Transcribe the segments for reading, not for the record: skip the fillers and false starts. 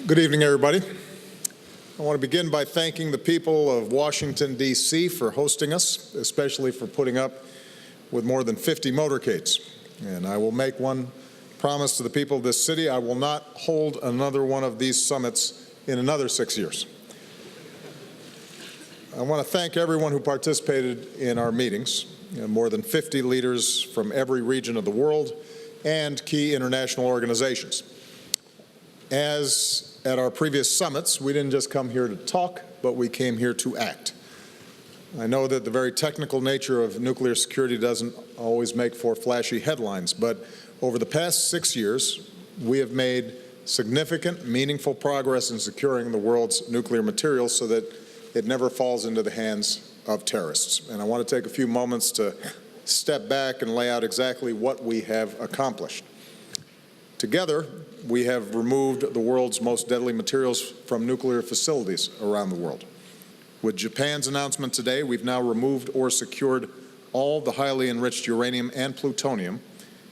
Good evening, everybody. I want to begin by thanking the people of Washington, D.C. for hosting us, especially for putting up with more than 50 motorcades. And I will make one promise to the people of this city: I will not hold another one of these summits in another 6 years. I want to thank everyone who participated in our meetings, more than 50 leaders from every region of the world and key international organizations. As at our previous summits, we didn't just come here to talk, but we came here to act. I know that the very technical nature of nuclear security doesn't always make for flashy headlines, but over the past 6 years, we have made significant, meaningful progress in securing the world's nuclear materials so that it never falls into the hands of terrorists. And I want to take a few moments to step back and lay out exactly what we have accomplished. Together, we have removed the world's most deadly materials from nuclear facilities around the world. With Japan's announcement today, we've now removed or secured all the highly enriched uranium and plutonium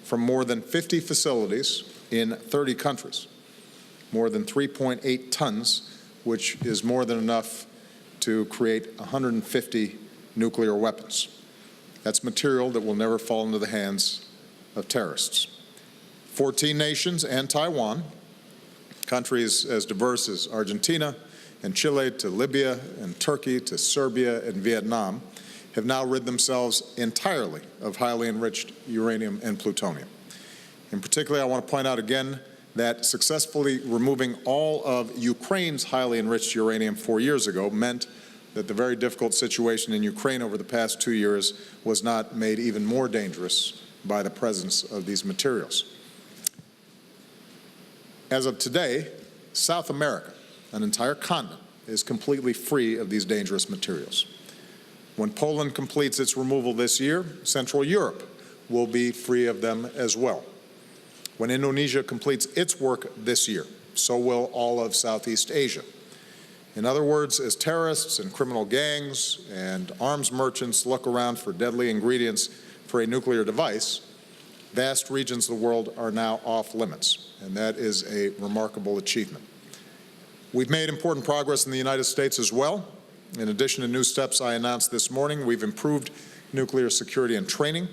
from more than 50 facilities in 30 countries, more than 3.8 tons, which is more than enough to create 150 nuclear weapons. That's material that will never fall into the hands of terrorists. 14 nations and Taiwan, countries as diverse as Argentina and Chile to Libya and Turkey to Serbia and Vietnam, have now rid themselves entirely of highly enriched uranium and plutonium. In particular, I want to point out again that successfully removing all of Ukraine's highly enriched uranium 4 years ago meant that the very difficult situation in Ukraine over the past 2 years was not made even more dangerous by the presence of these materials. As of today, South America, an entire continent, is completely free of these dangerous materials. When Poland completes its removal this year, Central Europe will be free of them as well. When Indonesia completes its work this year, so will all of Southeast Asia. In other words, as terrorists and criminal gangs and arms merchants look around for deadly ingredients for a nuclear device, vast regions of the world are now off limits, and that is a remarkable achievement. We've made important progress in the United States as well. In addition to new steps I announced this morning, we've improved nuclear security and training.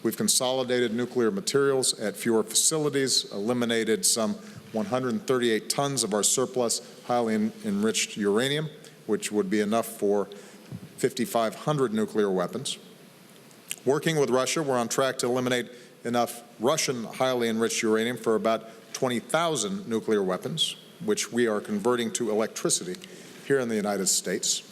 We've consolidated nuclear materials at fewer facilities, eliminated some 138 tons of our surplus highly enriched uranium, which would be enough for 5,500 nuclear weapons. Working with Russia, we're on track to eliminate enough Russian highly enriched uranium for about 20,000 nuclear weapons, which we are converting to electricity here in the United States.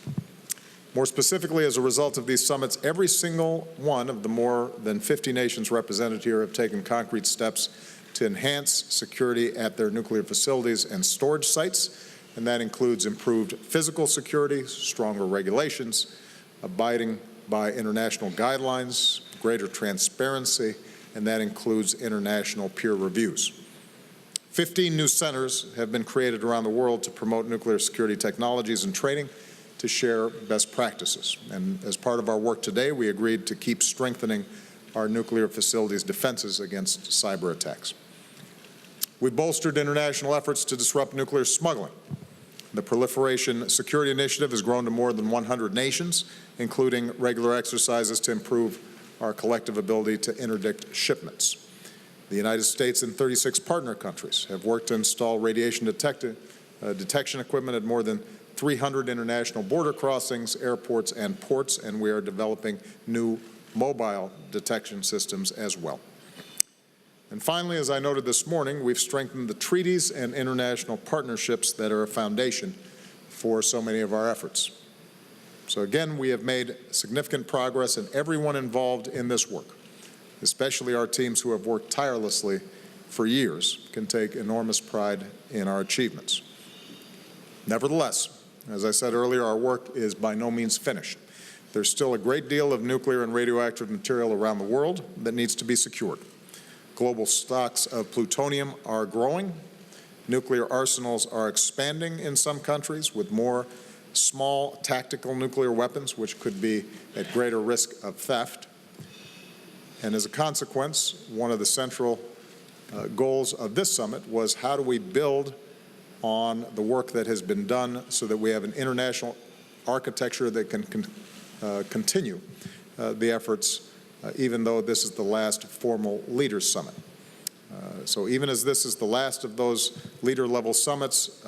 More specifically, as a result of these summits, every single one of the more than 50 nations represented here have taken concrete steps to enhance security at their nuclear facilities and storage sites, and that includes improved physical security, stronger regulations, abiding by international guidelines, greater transparency, and that includes international peer reviews. 15 new centers have been created around the world to promote nuclear security technologies and training to share best practices. And as part of our work today, we agreed to keep strengthening our nuclear facilities' defenses against cyber attacks. We've bolstered international efforts to disrupt nuclear smuggling. The Proliferation Security Initiative has grown to more than 100 nations, including regular exercises to improve our collective ability to interdict shipments. The United States and 36 partner countries have worked to install radiation detection equipment at more than 300 international border crossings, airports, and ports, and we are developing new mobile detection systems as well. And finally, as I noted this morning, we've strengthened the treaties and international partnerships that are a foundation for so many of our efforts. So again, we have made significant progress, and everyone involved in this work, especially our teams who have worked tirelessly for years, can take enormous pride in our achievements. Nevertheless, as I said earlier, our work is by no means finished. There's still a great deal of nuclear and radioactive material around the world that needs to be secured. Global stocks of plutonium are growing. Nuclear arsenals are expanding in some countries with more small tactical nuclear weapons, which could be at greater risk of theft. And as a consequence, one of the central goals of this summit was how do we build on the work that has been done so that we have an international architecture that can continue the efforts, even though this is the last formal Leaders Summit. So even as this is the last of those leader-level summits,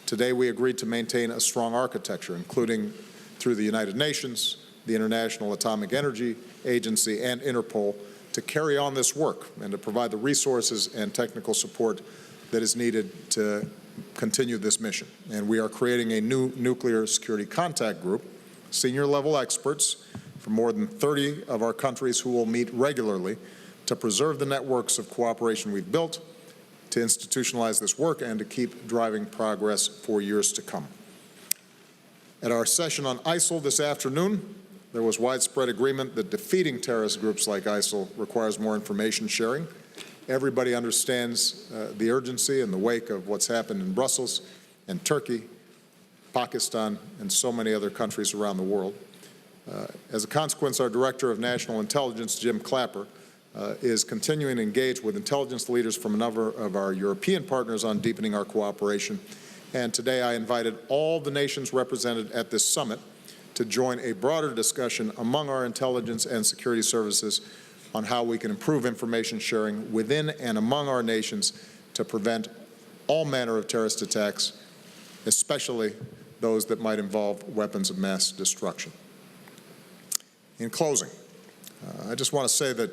today we agreed to maintain a strong architecture, including through the United Nations, the International Atomic Energy Agency, and Interpol, to carry on this work and to provide the resources and technical support that is needed to continue this mission. And we are creating a new nuclear security contact group, senior-level experts from more than 30 of our countries who will meet regularly to preserve the networks of cooperation we've built, to institutionalize this work, and to keep driving progress for years to come. At our session on ISIL this afternoon, there was widespread agreement that defeating terrorist groups like ISIL requires more information sharing. Everybody understands the urgency in the wake of what's happened in Brussels and Turkey, Pakistan, and so many other countries around the world. As a consequence, our Director of National Intelligence, Jim Clapper, is continuing to engage with intelligence leaders from a number of our European partners on deepening our cooperation. And today I invited all the nations represented at this summit to join a broader discussion among our intelligence and security services on how we can improve information sharing within and among our nations to prevent all manner of terrorist attacks, especially those that might involve weapons of mass destruction. In closing, I just want to say that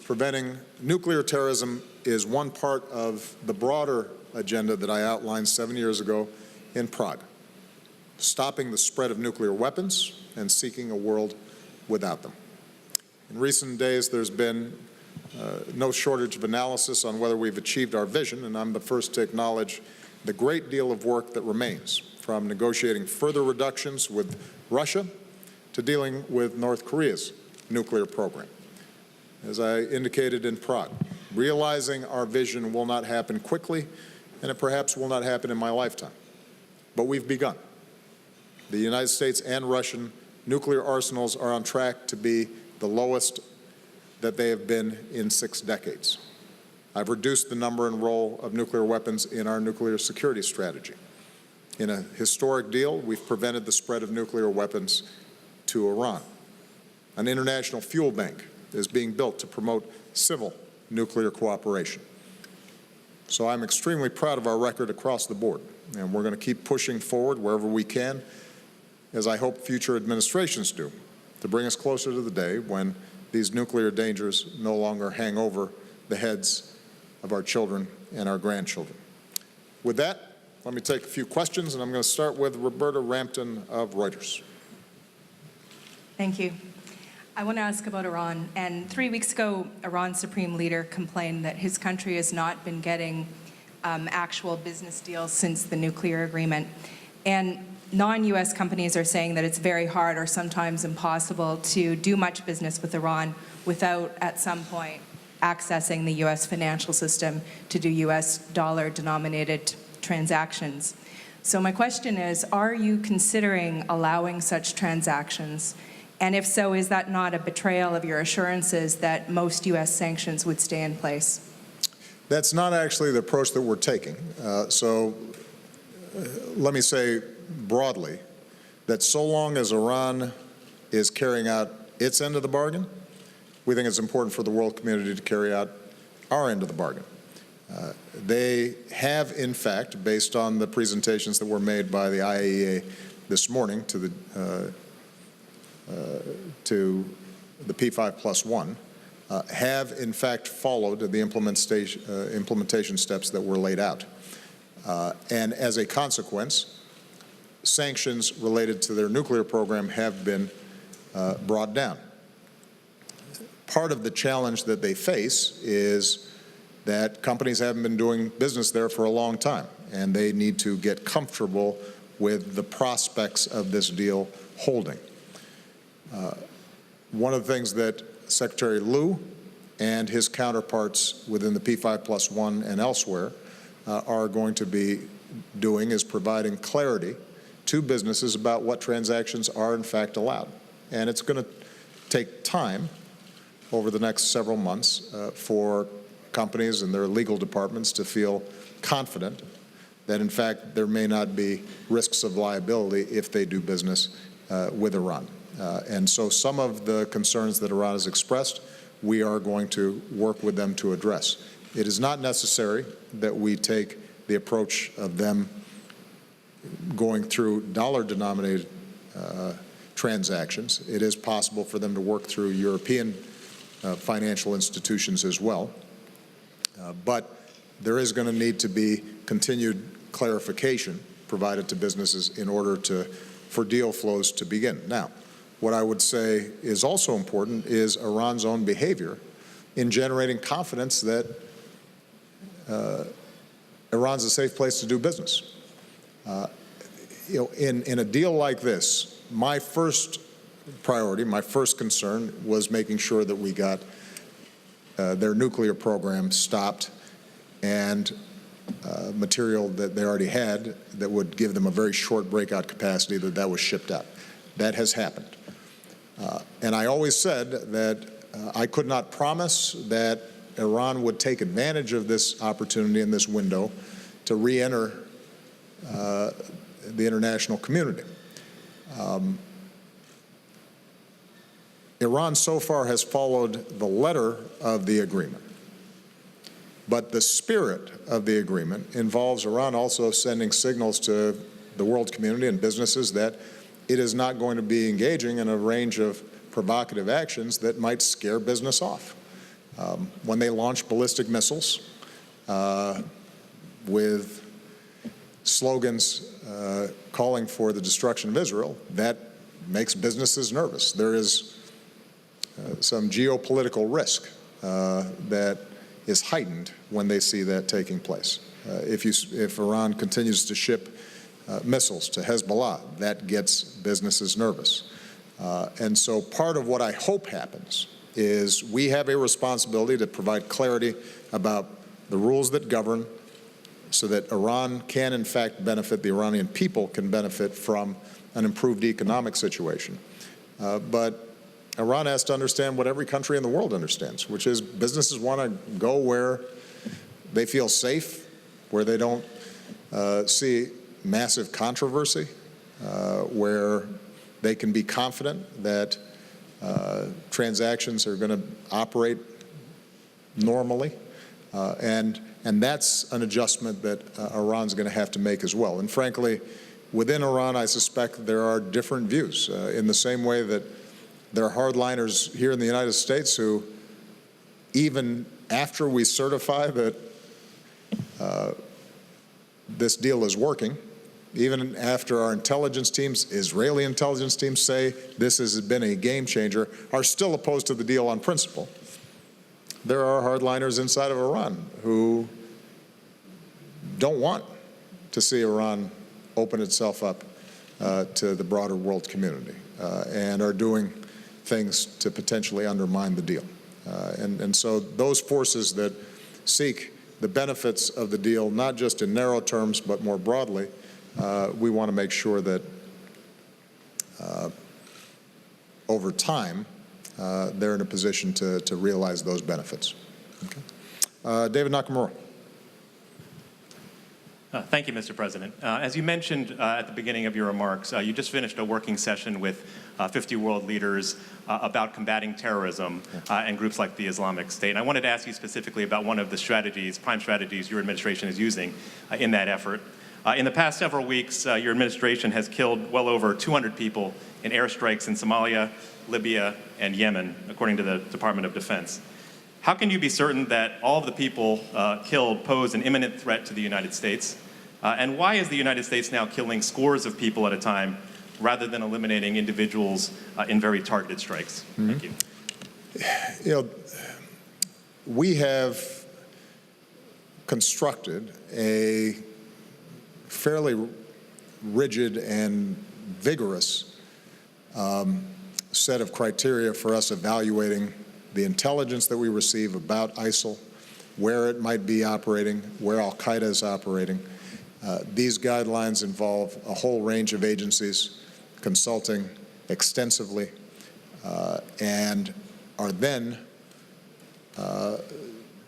preventing nuclear terrorism is one part of the broader agenda that I outlined 7 years ago in Prague, stopping the spread of nuclear weapons and seeking a world without them. In recent days, there's been no shortage of analysis on whether we've achieved our vision, and I'm the first to acknowledge the great deal of work that remains, from negotiating further reductions with Russia to dealing with North Korea's nuclear program. As I indicated in Prague, realizing our vision will not happen quickly, and it perhaps will not happen in my lifetime. But we've begun. The United States and Russian nuclear arsenals are on track to be the lowest that they have been in 6 decades. I've reduced the number and role of nuclear weapons in our nuclear security strategy. In a historic deal, we've prevented the spread of nuclear weapons to Iran. An international fuel bank is being built to promote civil nuclear cooperation. So I'm extremely proud of our record across the board, and we're going to keep pushing forward wherever we can, as I hope future administrations do, to bring us closer to the day when these nuclear dangers no longer hang over the heads of our children and our grandchildren. With that, let me take a few questions, and I'm going to start with Roberta Rampton of Reuters. Thank you. I want to ask about Iran. And 3 weeks ago, Iran's supreme leader complained that his country has not been getting actual business deals since the nuclear agreement. And non-U.S. companies are saying that it's very hard or sometimes impossible to do much business with Iran without, at some point, accessing the U.S. financial system to do U.S. dollar-denominated transactions. So my question is, are you considering allowing such transactions? And if so, is that not a betrayal of your assurances that most U.S. sanctions would stay in place? That's not actually the approach that we're taking. Let me say broadly that so long as Iran is carrying out its end of the bargain, we think it's important for the world community to carry out our end of the bargain. They have, in fact, based on the presentations that were made by the IAEA this morning to the P5+1, have in fact followed the implementation steps that were laid out. And as a consequence, sanctions related to their nuclear program have been brought down. Part of the challenge that they face is that companies haven't been doing business there for a long time, and they need to get comfortable with the prospects of this deal holding. One of the things that Secretary Liu and his counterparts within the P5+1 and elsewhere are going to be doing is providing clarity to businesses about what transactions are in fact allowed. And it's going to take time over the next several months for companies and their legal departments to feel confident that in fact there may not be risks of liability if they do business with Iran. And so some of the concerns that Iran has expressed, we are going to work with them to address. It is not necessary that we take the approach of them going through dollar-denominated transactions. It is possible for them to work through European financial institutions as well. But there is going to need to be continued clarification provided to businesses in order for deal flows to begin. Now, what I would say is also important is Iran's own behavior in generating confidence that Iran's a safe place to do business. In a deal like this, my first priority, my first concern was making sure that we got their nuclear program stopped and material that they already had that would give them a very short breakout capacity, that was shipped out. That has happened. And I always said that I could not promise that Iran would take advantage of this opportunity in this window to re-enter the international community. Iran so far has followed the letter of the agreement, but the spirit of the agreement involves Iran also sending signals to the world community and businesses that it is not going to be engaging in a range of provocative actions that might scare business off. When they launch ballistic missiles with slogans calling for the destruction of Israel, that makes businesses nervous. There is some geopolitical risk that is heightened when they see that taking place. If Iran continues to ship missiles to Hezbollah, that gets businesses nervous. And so part of what I hope happens is we have a responsibility to provide clarity about the rules that govern so that Iran can in fact benefit, the Iranian people can benefit from an improved economic situation. But Iran has to understand what every country in the world understands, which is businesses want to go where they feel safe, where they don't see massive controversy, where they can be confident that transactions are going to operate normally. And that's an adjustment that Iran's going to have to make as well. And frankly, within Iran, I suspect there are different views in the same way that there are hardliners here in the United States who, even after we certify that this deal is working, even after our intelligence teams, Israeli intelligence teams say this has been a game changer, are still opposed to the deal on principle. There are hardliners inside of Iran who don't want to see Iran open itself up to the broader world community and are doing things to potentially undermine the deal. And so those forces that seek the benefits of the deal, not just in narrow terms, but more broadly, we want to make sure that over time, they're in a position to realize those benefits. Okay. David Nakamura. Thank you, Mr. President. As you mentioned at the beginning of your remarks, you just finished a working session with 50 world leaders about combating terrorism and groups like the Islamic State. And I wanted to ask you specifically about one of the strategies, prime strategies your administration is using in that effort. In the past several weeks, your administration has killed well over 200 people in airstrikes in Somalia, Libya, and Yemen, according to the Department of Defense. How can you be certain that all of the people killed pose an imminent threat to the United States? And why is the United States now killing scores of people at a time rather than eliminating individuals in very targeted strikes? Mm-hmm. Thank you. You know, we have constructed a fairly rigid and vigorous set of criteria for us evaluating the intelligence that we receive about ISIL, where it might be operating, where al-Qaeda is operating. These guidelines involve a whole range of agencies consulting extensively and are then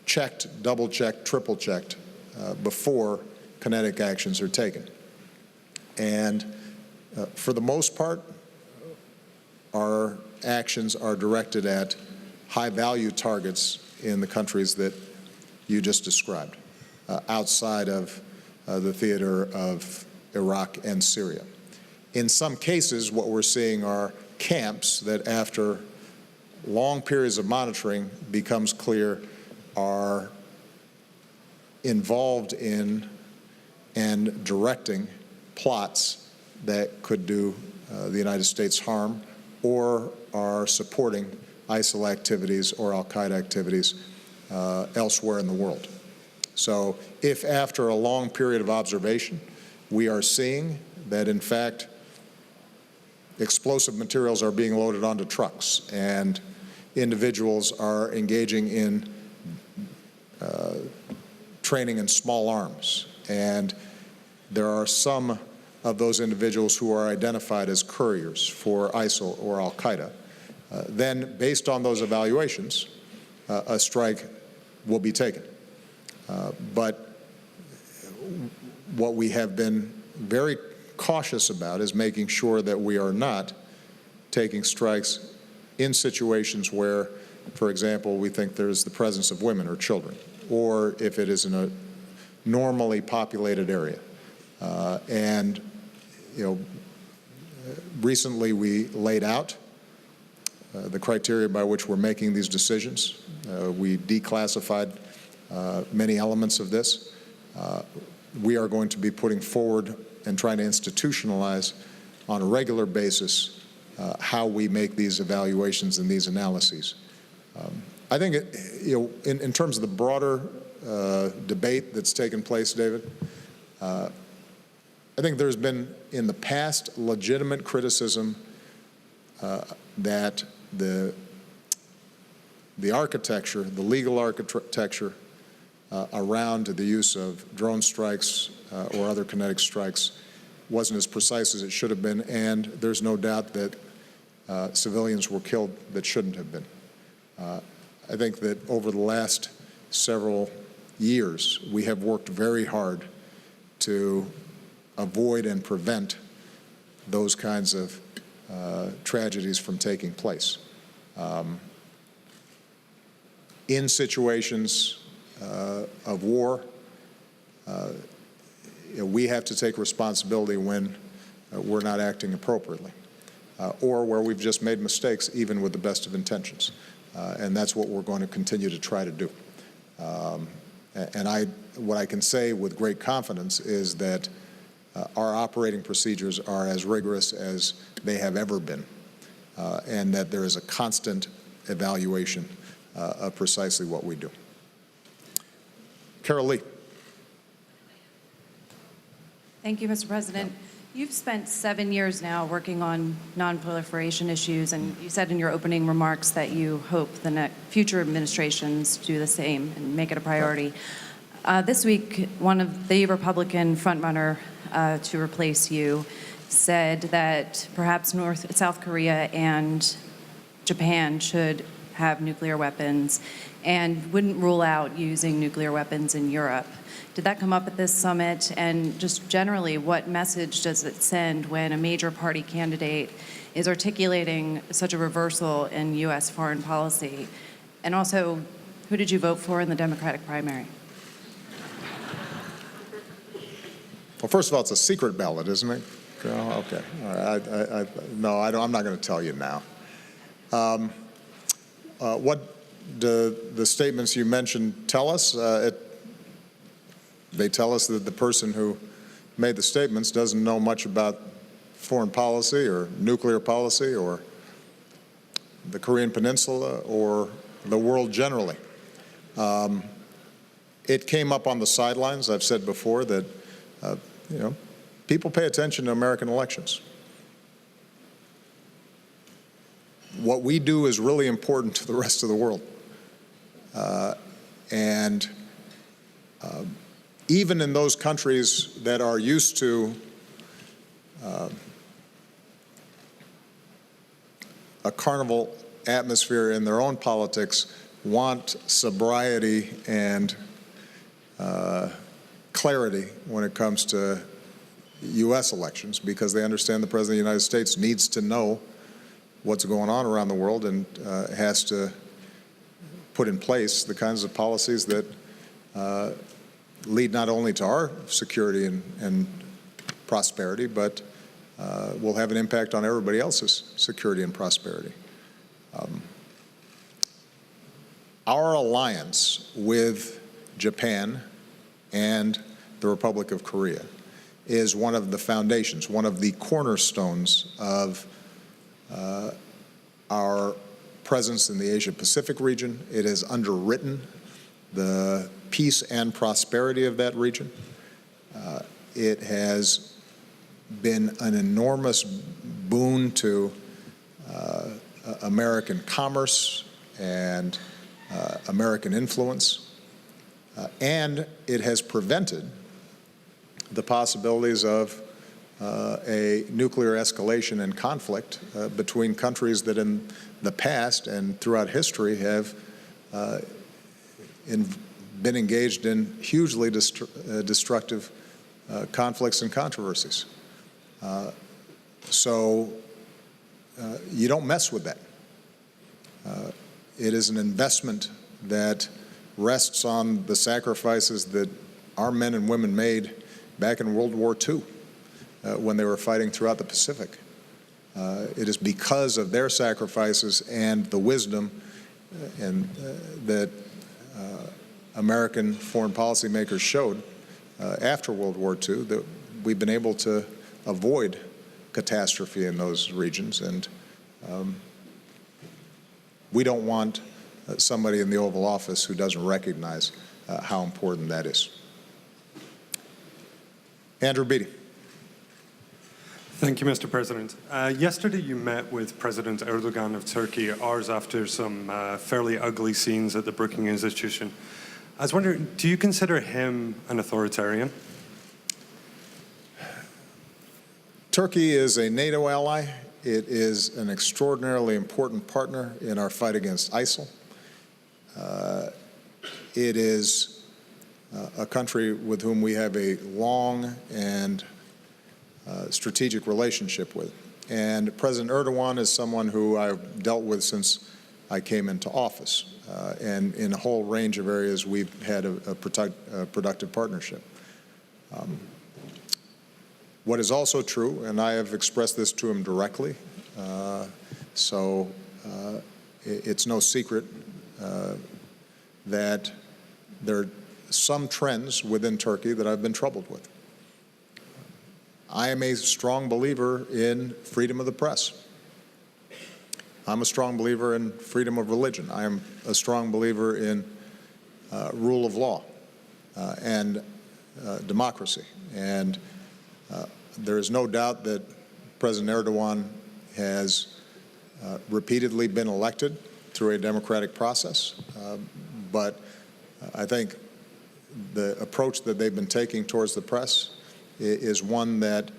checked, double-checked, triple-checked before kinetic actions are taken. And for the most part, our actions are directed at high-value targets in the countries that you just described, outside of the theater of Iraq and Syria. In some cases, what we're seeing are camps that, after long periods of monitoring, becomes clear are involved in and directing plots that could do the United States harm, or are supporting ISIL activities or al-Qaeda activities elsewhere in the world. So if after a long period of observation we are seeing that, in fact, explosive materials are being loaded onto trucks and individuals are engaging in training in small arms, and there are some of those individuals who are identified as couriers for ISIL or al-Qaeda, then based on those evaluations, a strike will be taken. But what we have been very cautious about is making sure that we are not taking strikes in situations where, for example, we think there's the presence of women or children, or if it is in a normally populated area. And, you know, recently we laid out the criteria by which we're making these decisions. We declassified many elements of this. We are going to be putting forward and trying to institutionalize on a regular basis how we make these evaluations and these analyses. I think, in terms of the broader debate that's taken place, David, I think there's been in the past legitimate criticism that the architecture, the legal architecture around the use of drone strikes or other kinetic strikes wasn't as precise as it should have been, and there's no doubt that civilians were killed that shouldn't have been. I think that over the last several years, we have worked very hard to avoid and prevent those kinds of tragedies from taking place. In situations of war, we have to take responsibility when we're not acting appropriately, or where we've just made mistakes, even with the best of intentions. And that's what we're going to continue to try to do. And what I can say with great confidence is that our operating procedures are as rigorous as they have ever been, and that there is a constant evaluation of precisely what we do. Carol Lee. Thank you, Mr. President. You've spent 7 years now working on nonproliferation issues, and you said in your opening remarks that you hope the future administrations do the same and make it a priority. This week, one of the Republican frontrunner to replace you said that perhaps South Korea and Japan should have nuclear weapons and wouldn't rule out using nuclear weapons in Europe. Did that come up at this summit? And just generally, what message does it send when a major party candidate is articulating such a reversal in U.S. foreign policy? And also, who did you vote for in the Democratic primary? Well, first of all, it's a secret ballot, isn't it? Okay. All right. No, I'm not going to tell you now. What do the statements you mentioned tell us? They tell us that the person who made the statements doesn't know much about foreign policy or nuclear policy or the Korean Peninsula or the world generally. It came up on the sidelines. I've said before that people pay attention to American elections. What we do is really important to the rest of the world. And even in those countries that are used to a carnival atmosphere in their own politics, want sobriety and clarity when it comes to U.S. elections, because they understand the President of the United States needs to know what's going on around the world and has to put in place the kinds of policies that lead not only to our security and prosperity, but will have an impact on everybody else's security and prosperity. Our alliance with Japan and the Republic of Korea is one of the foundations, one of the cornerstones of our presence in the Asia-Pacific region. It has underwritten the peace and prosperity of that region. It has been an enormous boon to American commerce and American influence, and it has prevented the possibilities of a nuclear escalation and conflict between countries that in the past and throughout history have been engaged in hugely destructive conflicts and controversies. So you don't mess with that. It is an investment that rests on the sacrifices that our men and women made back in World War II when they were fighting throughout the Pacific. It is because of their sacrifices and the wisdom that American foreign policy makers showed after World War II that we've been able to avoid catastrophe in those regions. And we don't want somebody in the Oval Office who doesn't recognize how important that is. Andrew Beattie. Thank you, Mr. President. Yesterday you met with President Erdogan of Turkey, hours after some fairly ugly scenes at the Brookings Institution. I was wondering, do you consider him an authoritarian? Turkey is a NATO ally. It is an extraordinarily important partner in our fight against ISIL. It is a country with whom we have a long and strategic relationship with. And President Erdogan is someone who I've dealt with since I came into office. And in a whole range of areas, we've had a productive partnership. What is also true, and I have expressed this to him directly, so it's no secret that there are some trends within Turkey that I've been troubled with. I am a strong believer in freedom of the press. I'm a strong believer in freedom of religion. I am a strong believer in rule of law and democracy. And there is no doubt that President Erdogan has repeatedly been elected through a democratic process. But I think the approach that they've been taking towards the press is one that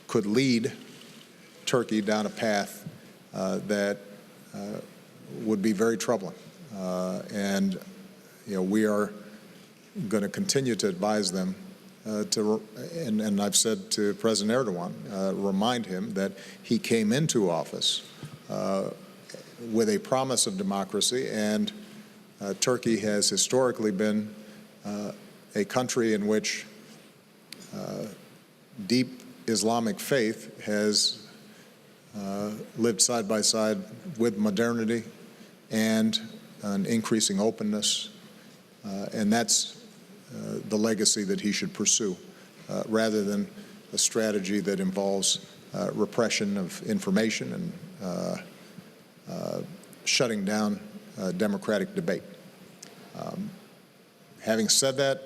could lead Turkey down a path that would be very troubling. And we are going to continue to advise them and I've said to President Erdogan, remind him that he came into office with a promise of democracy, and Turkey has historically been a country in which deep Islamic faith has lived side by side with modernity and an increasing openness, and that's the legacy that he should pursue, rather than a strategy that involves repression of information and shutting down democratic debate. Having said that,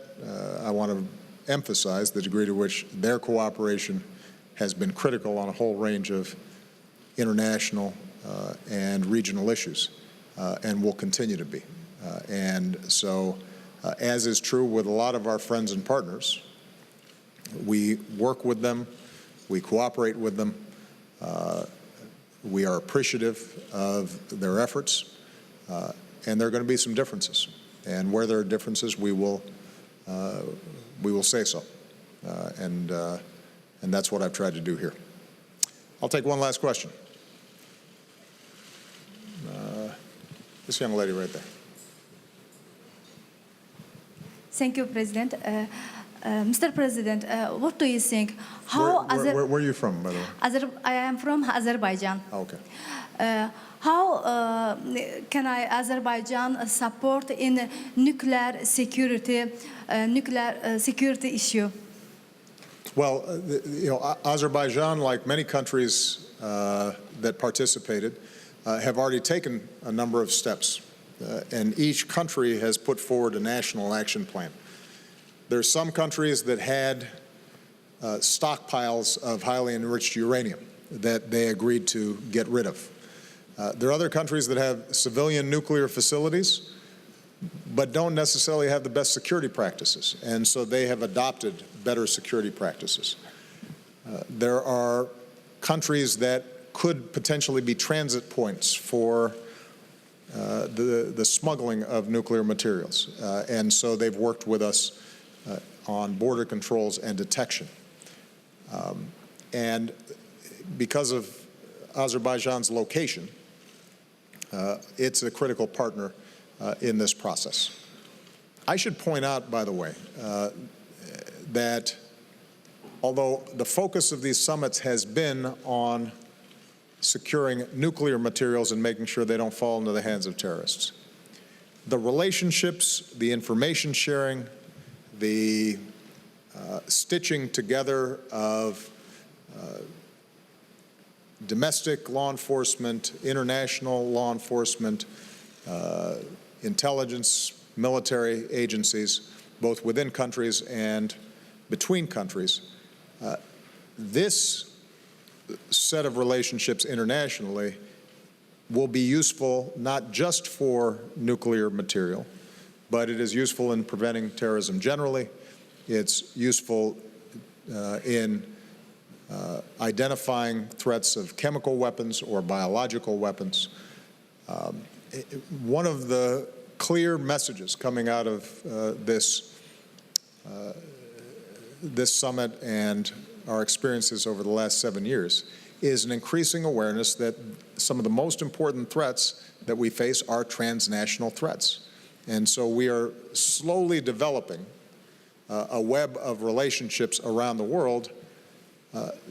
I want to emphasize the degree to which their cooperation has been critical on a whole range of international and regional issues, and will continue to be. And so, as is true with a lot of our friends and partners, we work with them, we cooperate with them, we are appreciative of their efforts, and there are going to be some differences. And where there are differences, we will we will say so. And that's what I've tried to do here. I'll take one last question. This young lady right there. Thank you, President. Mr. President, what do you think? How Where are you from, by the way? I am from Azerbaijan. Oh, okay. How can Azerbaijan support in nuclear security issue? Well, Azerbaijan, like many countries that participated, have already taken a number of steps, and each country has put forward a national action plan. There are some countries that had stockpiles of highly enriched uranium that they agreed to get rid of. There are other countries that have civilian nuclear facilities, but don't necessarily have the best security practices, and so they have adopted better security practices. There are countries that could potentially be transit points for the smuggling of nuclear materials, and so they've worked with us on border controls and detection. And because of Azerbaijan's location, it's a critical partner in this process. I should point out, by the way, that although the focus of these summits has been on securing nuclear materials and making sure they don't fall into the hands of terrorists, the relationships, the information sharing, the stitching together of domestic law enforcement, international law enforcement, intelligence, military agencies, both within countries and between countries. This set of relationships internationally will be useful not just for nuclear material, but it is useful in preventing terrorism generally. It's useful in identifying threats of chemical weapons or biological weapons. One of the clear messages coming out of this summit and our experiences over the last 7 years is an increasing awareness that some of the most important threats that we face are transnational threats. And so we are slowly developing a web of relationships around the world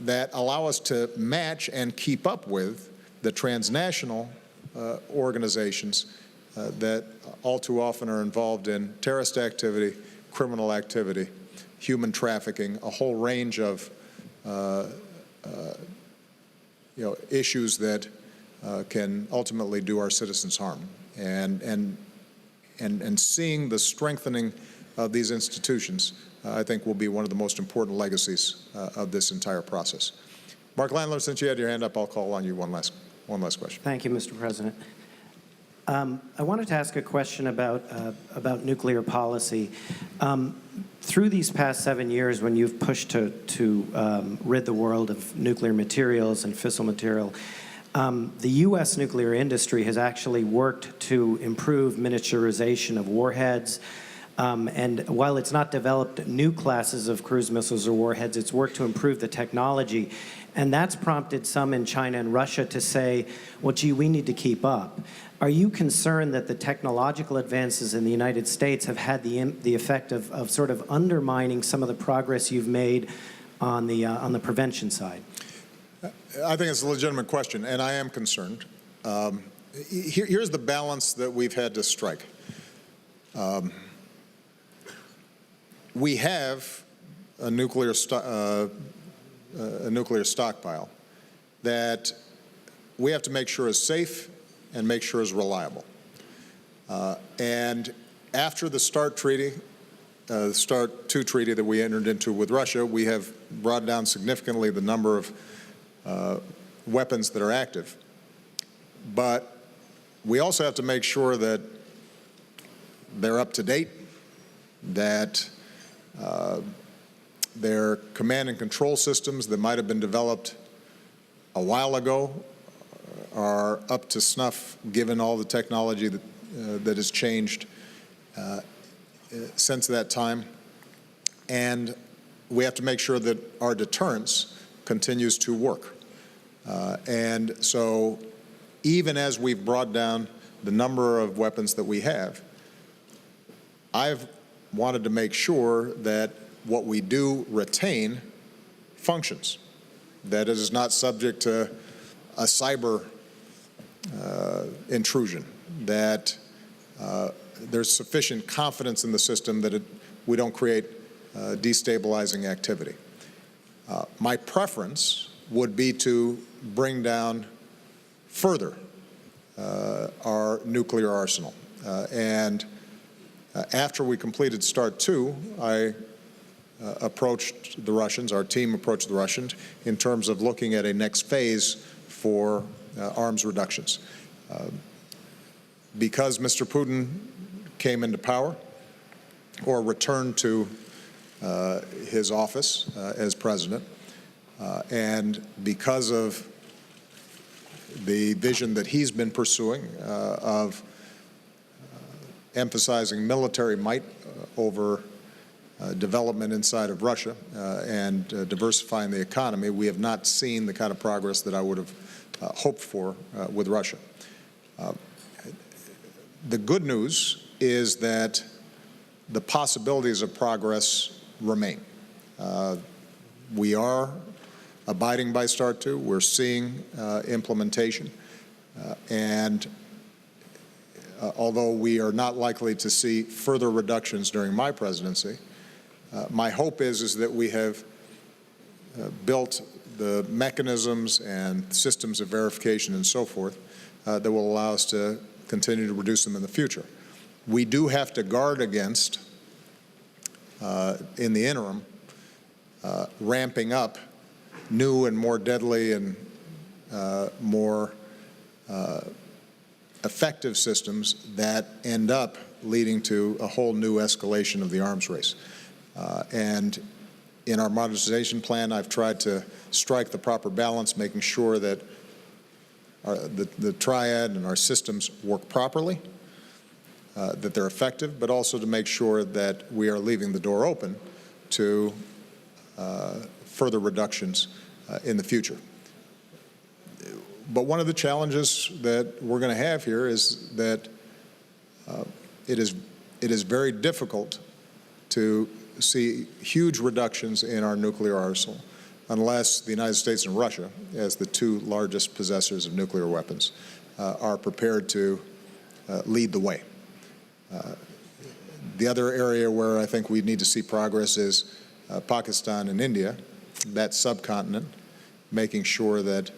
that allow us to match and keep up with the transnational organizations that all too often are involved in terrorist activity, criminal activity, human trafficking, a whole range of issues that can ultimately do our citizens harm. And seeing the strengthening of these institutions, I think, will be one of the most important legacies of this entire process. Mark Landler, since you had your hand up, I'll call on you one last question. Thank you, Mr. President. I wanted to ask a question about nuclear policy. Through these past 7 years, when you've pushed to rid the world of nuclear materials and fissile material, the U.S. nuclear industry has actually worked to improve miniaturization of warheads. And while it's not developed new classes of cruise missiles or warheads, it's worked to improve the technology. And that's prompted some in China and Russia to say, well, gee, we need to keep up. Are you concerned that the technological advances in the United States have had the effect of sort of undermining some of the progress you've made on the prevention side? I think it's a legitimate question, and I am concerned. Here's the balance that we've had to strike. We have a nuclear stockpile that we have to make sure is safe and make sure is reliable. And after the START treaty, the START II treaty that we entered into with Russia, we have brought down significantly the number of weapons that are active. But we also have to make sure that they're up to date, that their command and control systems that might have been developed a while ago are up to snuff, given all the technology that has changed since that time. and we have to make sure that our deterrence continues to work. And so even as we've brought down the number of weapons that we have, I've wanted to make sure that what we do retain functions, that it is not subject to a cyber intrusion, that there's sufficient confidence in the system that we don't create destabilizing activity. My preference would be to bring down further our nuclear arsenal. And after we completed START 2, I approached the Russians, our team approached the Russians in terms of looking at a next phase for arms reductions. Because Mr. Putin came into power or returned to his office as president, and because of the vision that he's been pursuing of emphasizing military might over development inside of Russia and diversifying the economy, we have not seen the kind of progress that I would have hoped for with Russia. The good news is that the possibilities of progress remain. We are abiding by START 2. We're seeing implementation. And although we are not likely to see further reductions during my presidency, my hope is that we have built the mechanisms and systems of verification and so forth that will allow us to continue to reduce them in the future. We do have to guard against, in the interim, ramping up new and more deadly and more effective systems that end up leading to a whole new escalation of the arms race. And in our modernization plan, I've tried to strike the proper balance, making sure that the triad and our systems work properly, that they're effective, but also to make sure that we are leaving the door open to further reductions in the future. But one of the challenges that we're going to have here is that it is very difficult to see huge reductions in our nuclear arsenal unless the United States and Russia, as the two largest possessors of nuclear weapons, are prepared to lead the way. The other area where I think we need to see progress is Pakistan and India, that subcontinent, making sure that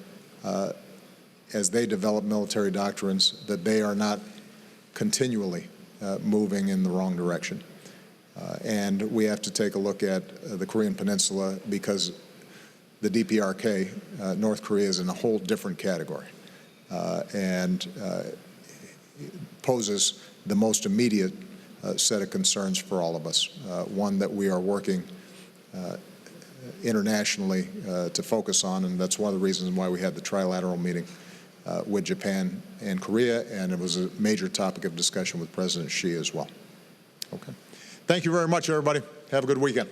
as they develop military doctrines, that they are not continually moving in the wrong direction. And we have to take a look at the Korean Peninsula because the DPRK, North Korea, is in a whole different category and poses the most immediate set of concerns for all of us, one that we are working internationally to focus on, and that's one of the reasons why we had the trilateral meeting with Japan and Korea, and it was a major topic of discussion with President Xi as well. Okay. Thank you very much, everybody. Have a good weekend.